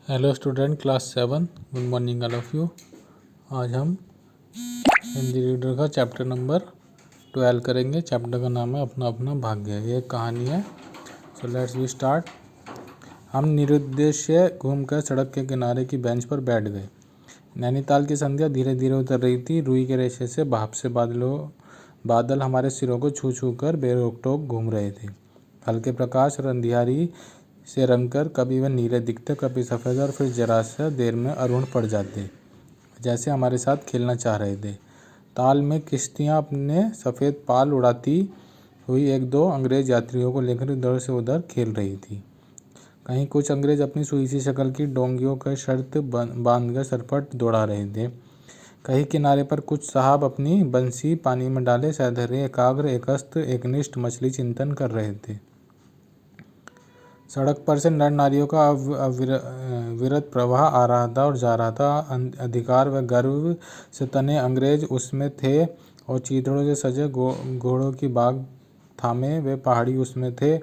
Hello student class 7 good morning all of you. आज हम Hindi reader का चैप्टर नंबर 12 करेंगे। चैप्टर का नाम है अपना अपना भाग्य। ये एक कहानी है। So let's we start. हम निरुद्देश्य घूमकर सड़क के किनारे की बेंच पर बैठ गए। नैनीताल की संध्या धीरे धीरे उतर रही थी। रुई के रेशे से भाप से बादल हमारे सिरों को छू छू कर बेरोक टोक घूम रहे थे। हल्के प्रकाश और अंधियारी से रंगकर कभी वह नीले दिखते, कभी सफ़ेद, और फिर जरा सा देर में अरुण पड़ जाते, जैसे हमारे साथ खेलना चाह रहे थे। ताल में किश्तियाँ अपने सफ़ेद पाल उड़ाती हुई एक दो अंग्रेज यात्रियों को लेकर इधर से उधर खेल रही थी। कहीं कुछ अंग्रेज अपनी सुई सी शक्ल की डोंगियों का शर्त बांधकर सरपट दौड़ा रहे थे। कहीं किनारे पर कुछ साहब अपनी बंसी पानी में डाले सधैर्य, एकाग्र, एकस्त, एकनिष्ठ मछली चिंतन कर रहे थे। सड़क पर से नर नारियों का अविरत प्रवाह आ रहा था और जा रहा था। अधिकार व गर्व से तने अंग्रेज उसमें थे और चीथड़ों से सजे घोड़ों की बाग थामे वे पहाड़ी उसमें थे,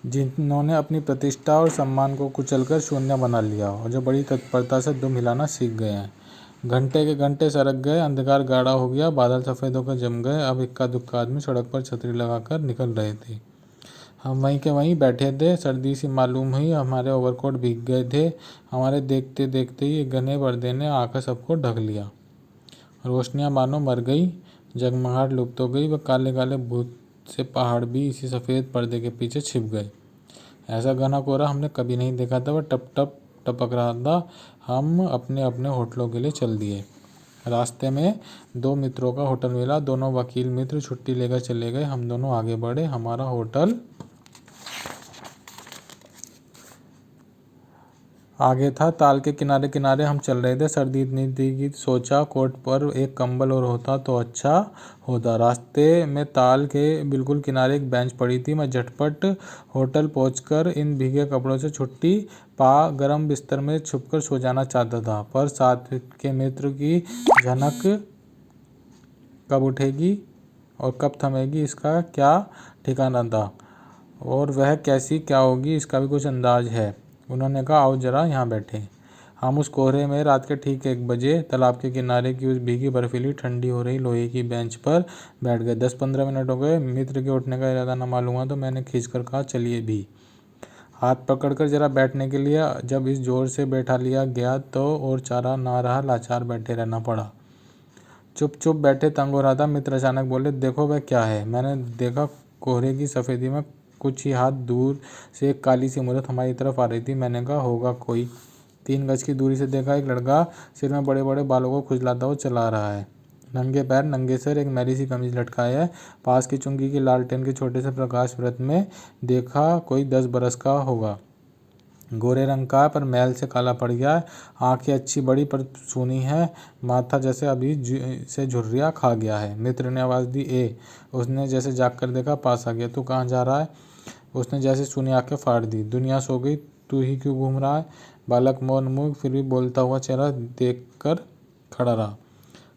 जिन्होंने अपनी प्रतिष्ठा और सम्मान को कुचलकर शून्य बना लिया और जो बड़ी तत्परता से दुम हिलाना सीख गए हैं। घंटे के घंटे सरक गए, अंधकार गाढ़ा हो गया, बादल सफ़ेद होकर जम गए। अब इक्का दुक्का आदमी सड़क पर छतरी लगाकर निकल रहे थे। हम वहीं के वहीं बैठे थे। सर्दी सी मालूम हुई, हमारे ओवरकोट भीग गए थे। हमारे देखते देखते ही एक घने पर्दे ने आकर सबको ढक लिया। रोशनियां मानो मर गई, जगमगाहट लुप्त हो गई। वह काले काले भूत से पहाड़ भी इसी सफ़ेद पर्दे के पीछे छिप गए। ऐसा घना कोहरा हमने कभी नहीं देखा था। वह टप टप टपक रहा था। हम अपने अपने होटलों के लिए चल दिए। रास्ते में दो मित्रों का होटल मिला। दोनों वकील मित्र छुट्टी लेकर चले गए। हम दोनों आगे बढ़े। हमारा होटल आगे था। ताल के किनारे किनारे हम चल रहे थे। सर्दी इतनी थी कि सोचा कोट पर एक कंबल और होता तो अच्छा होता। रास्ते में ताल के बिल्कुल किनारे एक बेंच पड़ी थी। मैं झटपट होटल पहुंचकर इन भीगे कपड़ों से छुट्टी पा गर्म बिस्तर में छुपकर सो जाना चाहता था, पर साथ के मित्र की झनक कब उठेगी और कब थमेगी इसका क्या ठिकाना था, और वह कैसी क्या होगी इसका भी कुछ अंदाज है। उन्होंने कहा, आओ जरा यहाँ बैठे। हम उस कोहरे में रात के ठीक 1 बजे तालाब के किनारे की उस भीगी बर्फीली ठंडी हो रही लोहे की बेंच पर बैठ गए। 10-15 मिनट हो गए। मित्र के उठने का इरादा न मालूम हुआ तो मैंने खींचकर कहा, चलिए भी। हाथ पकड़कर जरा बैठने के लिए जब इस जोर से बैठा लिया गया तो और चारा ना रहा, लाचार बैठे रहना पड़ा। चुप चुप बैठे तंग हो रहा था। मित्र अचानक बोले, देखो वह क्या है। मैंने देखा, कोहरे की सफ़ेदी में कुछ ही हाथ दूर से एक काली सी मूरत हमारी तरफ आ रही थी। मैंने कहा, होगा कोई। 3 गज की दूरी से देखा, एक लड़का सिर में बड़े बड़े बालों को खुजलाता हुआ चला रहा है। नंगे पैर, नंगे सर, एक मैली सी कमीज लटकाए है। पास की चुंगी की लालटेन के छोटे से प्रकाश व्रत में देखा कोई 10 बरस का होगा। गोरे रंग का है पर मैल से काला पड़ गया है। आंखें अच्छी बड़ी पर सूनी है। माथा जैसे अभी से झुर्रियाँ खा गया है। मित्र ने आवाज़ दी, ए। उसने जैसे जाग कर देखा, पास आ गया। तू कहाँ जा रहा है? उसने जैसे सूनी आंखें फाड़ दी। दुनिया सो गई, तू ही क्यों घूम रहा है? बालक मौन मुँह फिर भी बोलता हुआ चेहरा देख कर खड़ा रहा।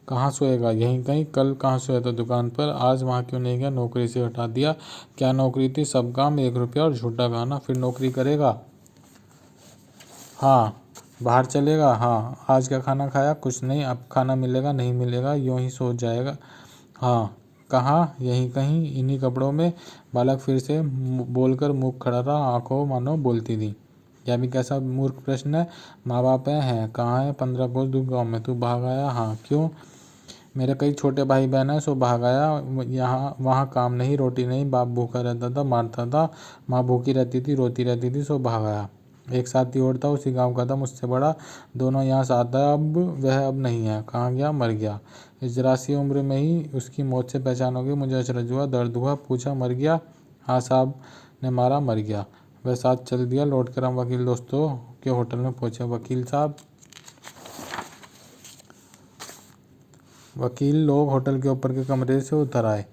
कहाँ सोएगा? यहीं कहीं। कल कहाँ सोया था? दुकान पर। आज वहाँ क्यों नहीं गया? नौकरी से हटा दिया। क्या नौकरी थी? सब काम, 1 रुपया और झूठा खाना। फिर नौकरी करेगा? हाँ। बाहर चलेगा? हाँ। आज क्या खाना खाया? कुछ नहीं। अब खाना मिलेगा नहीं मिलेगा, यूँ ही सो जाएगा। हाँ। कहाँ? यहीं कहीं, इन्हीं कपड़ों में। बालक फिर से बोलकर मुँह खड़ा रहा। आंखों मानो बोलती थी। यह भी कैसा मूर्ख प्रश्न है। माँ बाप हैं? कहाँ है? 15 कोस दूर गाँव में। तू भाग आया? हाँ। क्यों? मेरे कई छोटे भाई बहन हैं, सो भाग आया। यहाँ वहाँ काम नहीं, रोटी नहीं, बाप भूखा रहता था, मारता था, माँ भूखी रहती थी, रोती रहती थी, सो भाग आया। एक साथी और था, उसी गांव का था, मुझसे बड़ा। दोनों यहाँ साथ है। अब वह अब नहीं है। कहाँ गया? मर गया। इस जरा सी उम्र में ही उसकी मौत से पहचान हो गई। मुझे अचरज हुआ, दर्द हुआ। पूछा, मर गया? हाँ, साहब ने मारा, मर गया। वह साथ चल दिया। लौटकर हम वकील दोस्तों के होटल में पहुँचे। वकील लोग होटल के ऊपर के कमरे से उतर आए।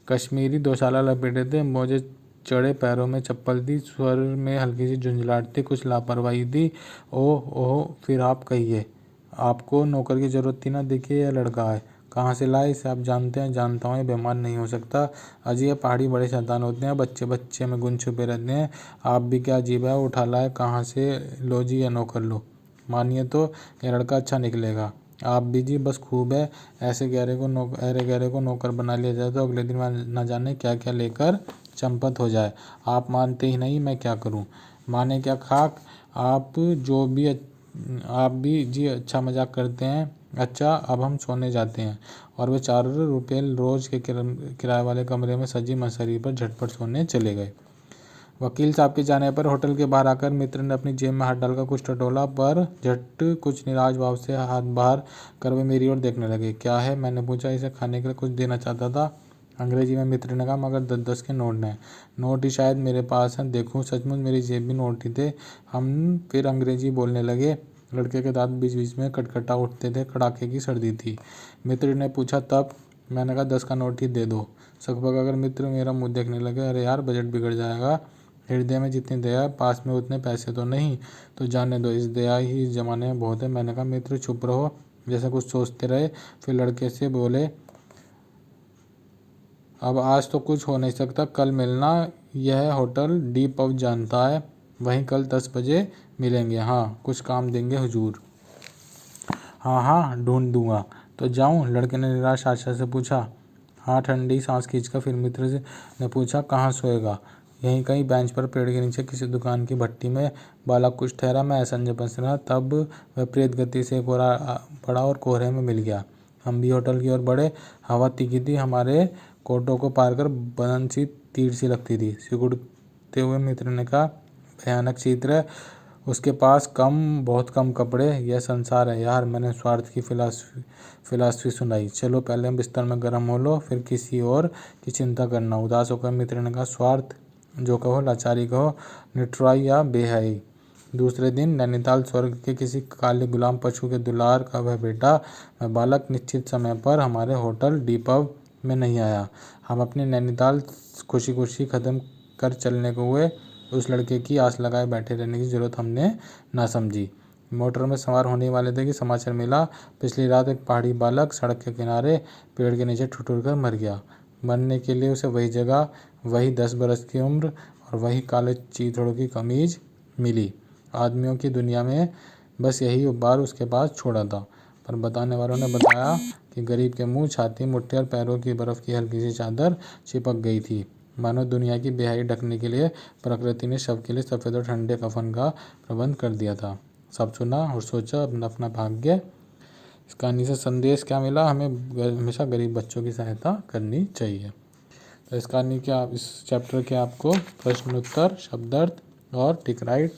कश्मीरी दोशाला लपेटे थे, मोजे चढ़े, पैरों में चप्पल थी, स्वर में हल्की सी झुंझलाहट थी, कुछ लापरवाही थी। ओह ओह, फिर आप कहिए। आपको नौकर की ज़रूरत थी ना? देखिए, यह लड़का है। कहाँ से लाए इसे आप जानते हैं? जानता हूँ, ये बीमार नहीं हो सकता। अजी ये पहाड़ी बड़े शैतान होते हैं, बच्चे बच्चे में गुन छुपे रहते हैं। आप भी क्या अजीब है, उठा लाए कहाँ से? लो जी, ये नौकर लो। मानिए तो ये लड़का अच्छा निकलेगा। आप भी जी बस खूब है। ऐरे गहरे को नौकर बना लिया जाए तो अगले दिन न जाने क्या क्या लेकर चंपत हो जाए। आप मानते ही नहीं, मैं क्या करूं? माने क्या खाक? आप भी जी अच्छा मजाक करते हैं। अच्छा अब हम सोने जाते हैं। और वे 4 रुपये रोज के किराए वाले कमरे में सजी मसहरी पर झटपट सोने चले गए। वकील साहब के जाने पर होटल के बाहर आकर मित्र ने अपनी जेब में हाथ डालकर कुछ टटोला, पर झट कुछ निराश भाव से हाथ बाहर कर वे मेरी ओर देखने लगे। क्या है? मैंने पूछा। इसे खाने के लिए कुछ देना चाहता था, अंग्रेजी में मित्र ने कहा, मगर 10-10 के नोट हैं। नोट ही शायद मेरे पास हैं, देखूं। सचमुच मेरी जेब में नोट ही थे। हम फिर अंग्रेजी बोलने लगे। लड़के के दांत बीच बीच में खटखटा उठते थे, कड़ाके की सर्दी थी। मित्र ने पूछा तब? मैंने कहा 10 का नोट ही दे दो। सकपक अगर मित्र मेरा मुंह देखने लगे। अरे यार, बजट बिगड़ जाएगा। हृदय में जितनी दया है, पास में उतने पैसे तो नहीं। तो जाने दो, इस दया ही इस जमाने में बहुत है। मैंने कहा मित्र चुप रहो, जैसे कुछ सोचते रहे। फिर लड़के से बोले, अब आज तो कुछ हो नहीं सकता, कल मिलना। यह होटल डी पब जानता है, वहीं कल 10 बजे मिलेंगे। हाँ, कुछ काम देंगे हुजूर। हाँ हाँ, ढूंढ दूंगा। तो जाऊं? लड़के ने निराश आशा से पूछा। हाँ, ठंडी सांस खींचकर फिर मित्र ने पूछा, कहाँ सोएगा? यहीं कहीं बेंच पर, पेड़ के नीचे, किसी दुकान की भट्टी में। बालक कुछ ठहरा, मैं असंजय बस रहा। तब वह प्रेत गति से एक और पड़ा और कोहरे में मिल गया। हम भी होटल की ओर बढ़े। हवा तीखी थी, हमारे कोटों को पार कर बदन सी तीर सी लगती थी। सिकुड़ते हुए मित्र ने कहा, भयानक चित्र है, उसके पास बहुत कम कपड़े। यह संसार है यार। मैंने स्वार्थ की फिलॉसफी सुनाई। चलो पहले हम बिस्तर में गर्म हो लो, फिर किसी और की चिंता करना। उदास होकर मित्र ने कहा, स्वार्थ जो कहो, लाचारी कहो, निठुराई या बेहयाई। दूसरे दिन नैनीताल स्वर्ग के किसी काले गुलाम पशु के दुलार का वह बेटा, वह बालक निश्चित समय पर हमारे होटल डी पब में नहीं आया। हम अपनी नैनीताल खुशी खुशी ख़त्म कर चलने को हुए। उस लड़के की आस लगाए बैठे रहने की जरूरत हमने ना समझी। मोटर में सवार होने वाले थे कि समाचार मिला, पिछली रात एक पहाड़ी बालक सड़क के किनारे पेड़ के नीचे ठुठुर कर मर गया। मरने के लिए उसे वही जगह, वही 10 बरस की उम्र और वही काले चीथड़ों की कमीज मिली। आदमियों की दुनिया में बस यही बार उसके पास छोड़ा था। पर बताने वालों ने बताया कि गरीब के मुंह, छाती, मुट्ठी और पैरों की बर्फ की हल्की सी चादर चिपक गई थी। मानो दुनिया की बेहाई ढकने के लिए प्रकृति ने शव के लिए सफ़ेद और ठंडे कफन का प्रबंध कर दिया था। सब सुना और सोचा, अपना अपना भाग्य। इस कहानी से संदेश क्या मिला? हमें हमेशा गरीब बच्चों की सहायता करनी चाहिए। तो इस कहानी के इस चैप्टर के आपको प्रश्न उत्तर, शब्दार्थ और टिक राइट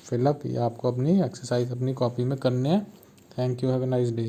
फिलअप ये आपको अपनी एक्सरसाइज अपनी कॉपी में करने हैं। Thank you, have a nice day.